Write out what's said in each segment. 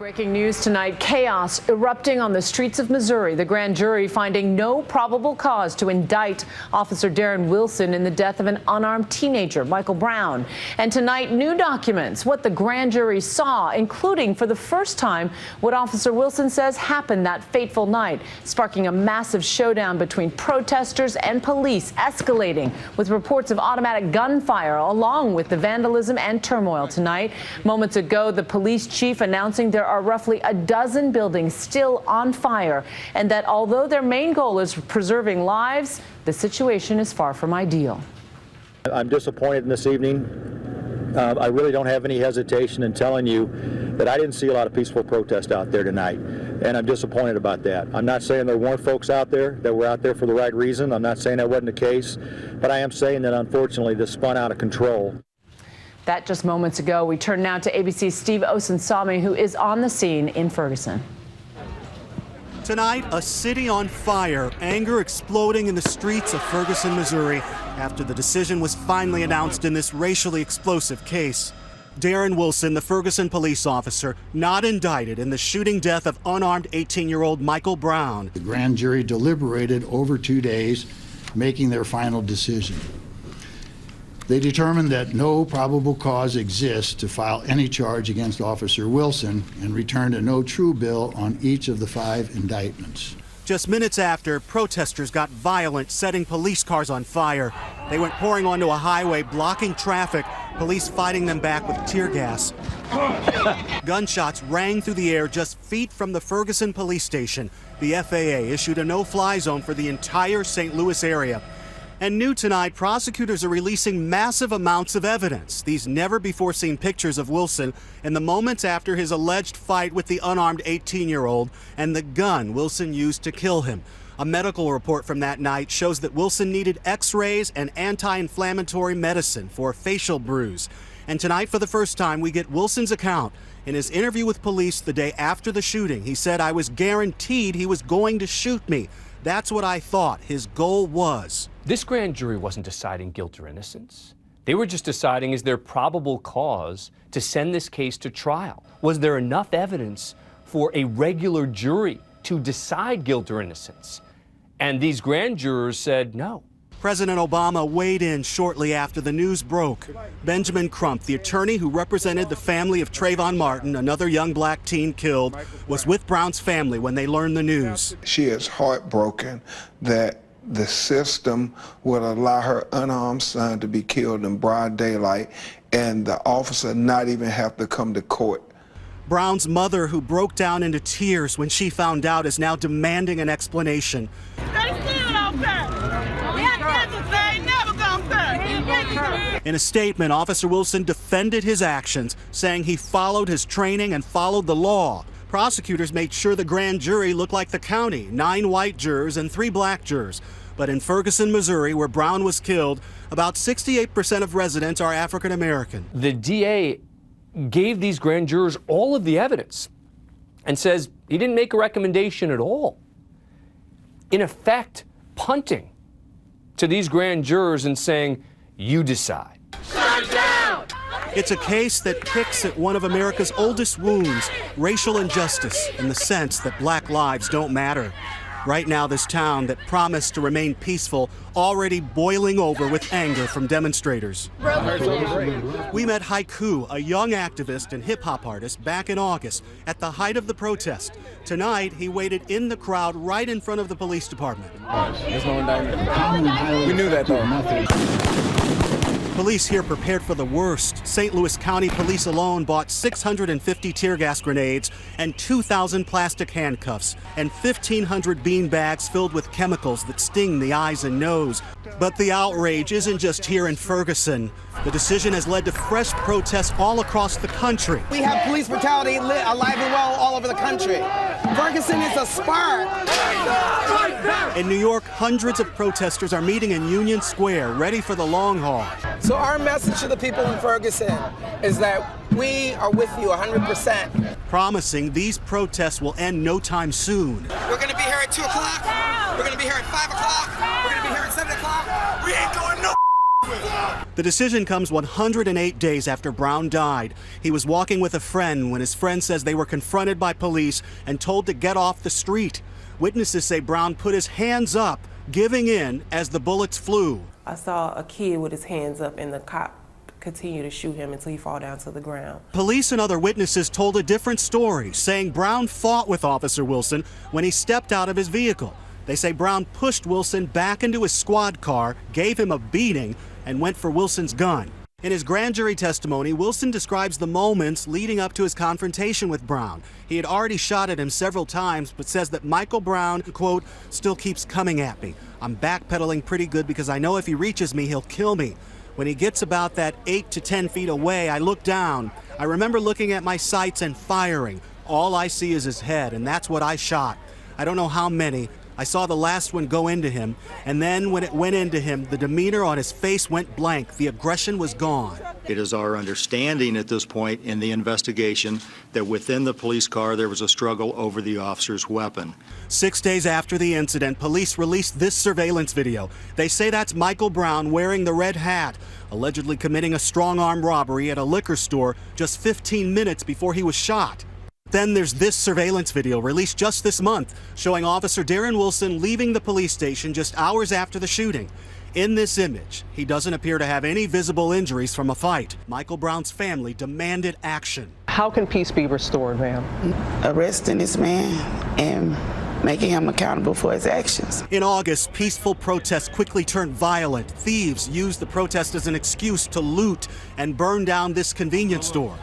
Breaking news tonight, chaos erupting on the streets of Missouri. The grand jury finding no probable cause to indict Officer Darren Wilson in the death of an unarmed teenager, Michael Brown. And tonight, new documents, what the grand jury saw, including for the first time what Officer Wilson says happened that fateful night, sparking a massive showdown between protesters and police, escalating with reports of automatic gunfire, along with the vandalism and turmoil tonight. Moments ago, the police chief announcing there are roughly a dozen buildings still on fire, and that although their main goal is preserving lives, the situation is far from ideal. I'm disappointed in this evening. I really don't have any hesitation in telling you that I didn't see a lot of peaceful protest out there tonight, and I'm disappointed about that. I'm not saying there weren't folks out there that were out there for the right reason. I'm not saying that wasn't the case, but I am saying that unfortunately this spun out of control. That just moments ago. We turn now to ABC's Steve Osunsami, who is on the scene in Ferguson. Tonight, a city on fire, anger exploding in the streets of Ferguson, Missouri, after the decision was finally announced in this racially explosive case. Darren Wilson, the Ferguson police officer, not indicted in the shooting death of unarmed 18-year-old Michael Brown. The grand jury deliberated over 2 days, making their final decision. They determined that no probable cause exists to file any charge against Officer Wilson and returned a no true bill on each of the 5 indictments. Just minutes after, protesters got violent, setting police cars on fire. They went pouring onto a highway, blocking traffic, police fighting them back with tear gas. Gunshots rang through the air just feet from the Ferguson police station. The FAA issued a no-fly zone for the entire St. Louis area. And new tonight, prosecutors are releasing massive amounts of evidence. These never-before-seen pictures of Wilson in the moments after his alleged fight with the unarmed 18-year-old and the gun Wilson used to kill him. A medical report from that night shows that Wilson needed x-rays and anti-inflammatory medicine for a facial bruise. And tonight, for the first time, we get Wilson's account. In his interview with police the day after the shooting, he said, "I was guaranteed he was going to shoot me. That's what I thought his goal was." This grand jury wasn't deciding guilt or innocence. They were just deciding, is there probable cause to send this case to trial? Was there enough evidence for a regular jury to decide guilt or innocence? And these grand jurors said no. President Obama weighed in shortly after the news broke. Benjamin Crump, the attorney who represented the family of Trayvon Martin, another young black teen killed, was with Brown's family when they learned the news. She is heartbroken that the system would allow her unarmed son to be killed in broad daylight and the officer not even have to come to court. Brown's mother, who broke down into tears when she found out, is now demanding an explanation. In a statement, Officer Wilson defended his actions, saying he followed his training and followed the law. Prosecutors made sure the grand jury looked like the county, 9 white jurors and 3 black jurors. But in Ferguson, Missouri, where Brown was killed, about 68% of residents are African American. The DA gave these grand jurors all of the evidence and says he didn't make a recommendation at all. In effect, punting to these grand jurors and saying, you decide. Shut down! It's a case that picks at one of America's oldest wounds, racial injustice, in the sense that black lives don't matter. Right now, this town that promised to remain peaceful already boiling over with anger from demonstrators. We met Haiku, a young activist and hip-hop artist, back in August at the height of the protest. Tonight, he waited in the crowd right in front of the police department. There's no indictment. We knew that, though. Police here prepared for the worst. St. Louis County Police alone bought 650 tear gas grenades and 2,000 plastic handcuffs and 1,500 bean bags filled with chemicals that sting the eyes and nose. But the outrage isn't just here in Ferguson. The decision has led to fresh protests all across the country. We have police brutality alive and well all over the country. Ferguson is a spark. In New York, hundreds of protesters are meeting in Union Square, ready for the long haul. So our message to the people in Ferguson is that we are with you 100%. Promising these protests will end no time soon. We're going to be here at 2 o'clock. We're going to be here at 5 o'clock. We're going to be here at 7 o'clock. We ain't going no The decision comes 108 days after Brown died. He was walking with a friend when his friend says they were confronted by police and told to get off the street. Witnesses say Brown put his hands up, giving in as the bullets flew. I saw a kid with his hands up and the cop continued to shoot him until he fell down to the ground. Police and other witnesses told a different story, saying Brown fought with Officer Wilson when he stepped out of his vehicle. They say Brown pushed Wilson back into his squad car, gave him a beating, and went for Wilson's gun. In his grand jury testimony, Wilson describes the moments leading up to his confrontation with Brown. He had already shot at him several times, but says that Michael Brown, quote, still keeps coming at me. I'm backpedaling pretty good because I know if he reaches me, he'll kill me. When he gets about that 8 to 10 feet away, I look down. I remember looking at my sights and firing. All I see is his head, and that's what I shot. I don't know how many. I saw the last one go into him, and then when it went into him, the demeanor on his face went blank. The aggression was gone. It is our understanding at this point in the investigation that within the police car there was a struggle over the officer's weapon. 6 days after the incident, police released this surveillance video. They say that's Michael Brown wearing the red hat, allegedly committing a strong-arm robbery at a liquor store just 15 minutes before he was shot. Then there's this surveillance video released just this month showing Officer Darren Wilson leaving the police station just hours after the shooting. In this image, he doesn't appear to have any visible injuries from a fight. Michael Brown's family demanded action. How can peace be restored, ma'am? Arresting this man and making him accountable for his actions. In August, peaceful protests quickly turned violent. Thieves used the protest as an excuse to loot and burn down this convenience store.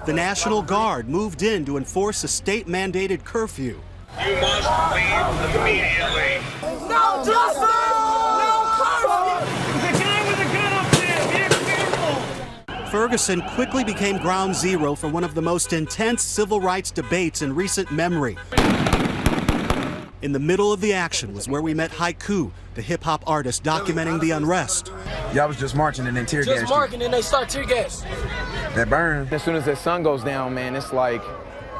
The National Guard moved in to enforce a state-mandated curfew. You must leave immediately. No justice! No curfew! The guy with the gun up there, be careful! Ferguson quickly became ground zero for one of the most intense civil rights debates in recent memory. In the middle of the action was where we met Haiku, the hip-hop artist documenting the unrest. Y'all was just marching and then tear gas. Just marching and they start tear gas. That burn. As soon as the sun goes down, man, it's like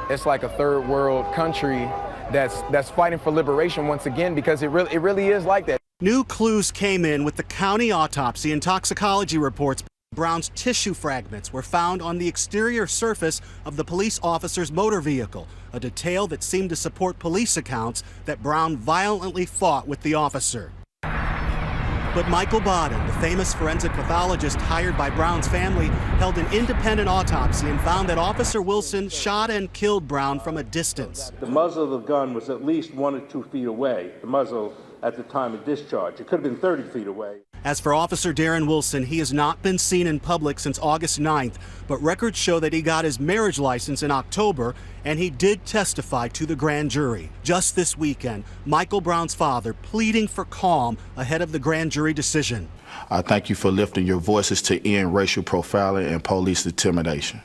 a third world country that's fighting for liberation once again, because it really is like that. New clues came in with the county autopsy and toxicology reports. Brown's tissue fragments were found on the exterior surface of the police officer's motor vehicle, a detail that seemed to support police accounts that Brown violently fought with the officer. But Michael Bodden, the famous forensic pathologist hired by Brown's family, held an independent autopsy and found that Officer Wilson shot and killed Brown from a distance. The muzzle of the gun was at least 1 or 2 feet away, the muzzle at the time of discharge. It could have been 30 feet away. As for Officer Darren Wilson, he has not been seen in public since August 9th, but records show that he got his marriage license in October, and he did testify to the grand jury. Just this weekend, Michael Brown's father pleading for calm ahead of the grand jury decision. I thank you for lifting your voices to end racial profiling and police intimidation.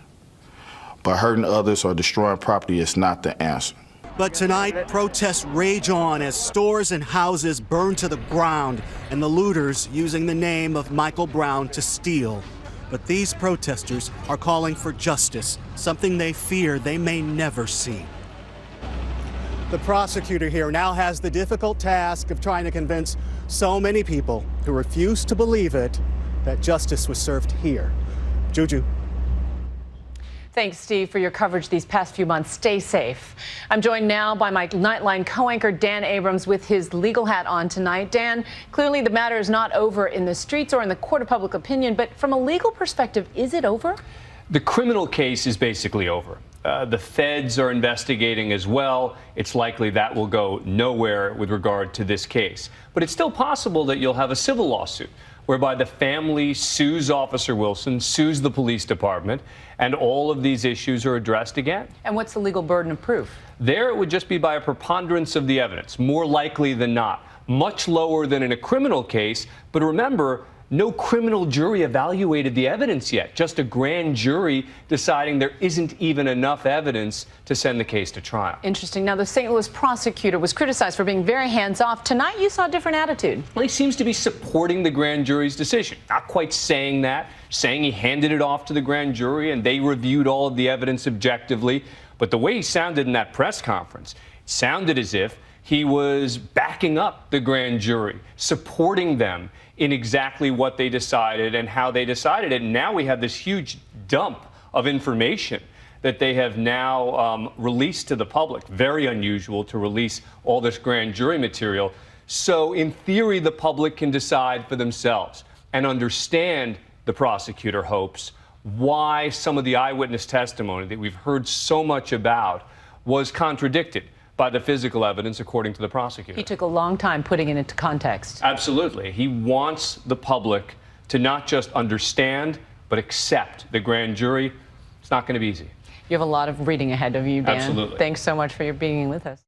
But hurting others or destroying property is not the answer. But tonight, protests rage on as stores and houses burn to the ground and the looters using the name of Michael Brown to steal. But these protesters are calling for justice, something they fear they may never see. The prosecutor here now has the difficult task of trying to convince so many people who refuse to believe it that justice was served here. Juju. Thanks, Steve, for your coverage these past few months. Stay safe. I'm joined now by my Nightline co-anchor, Dan Abrams, with his legal hat on tonight. Dan, clearly the matter is not over in the streets or in the court of public opinion, but from a legal perspective, is it over? The criminal case is basically over. The feds are investigating as well. It's likely that will go nowhere with regard to this case. But it's still possible that you'll have a civil lawsuit whereby the family sues Officer Wilson, sues the police department, and all of these issues are addressed again. And what's the legal burden of proof? There it would just be by a preponderance of the evidence, more likely than not. Much lower than in a criminal case, but remember, no criminal jury evaluated the evidence yet, just a grand jury deciding there isn't even enough evidence to send the case to trial. Interesting. Now, the St. Louis prosecutor was criticized for being very hands-off. Tonight, you saw a different attitude. Well, he seems to be supporting the grand jury's decision. Not quite saying that, saying he handed it off to the grand jury and they reviewed all of the evidence objectively. But the way he sounded in that press conference, it sounded as if He was backing up the grand jury, supporting them in exactly what they decided and how they decided it. And now we have this huge dump of information that they have now released to the public. Very unusual to release all this grand jury material. So in theory, the public can decide for themselves and understand, the prosecutor hopes, why some of the eyewitness testimony that we've heard so much about was contradicted by the physical evidence, according to the prosecutor. He took a long time putting it into context. Absolutely. He wants the public to not just understand, but accept the grand jury. It's not going to be easy. You have a lot of reading ahead of you, Dan. Absolutely. Thanks so much for your being with us.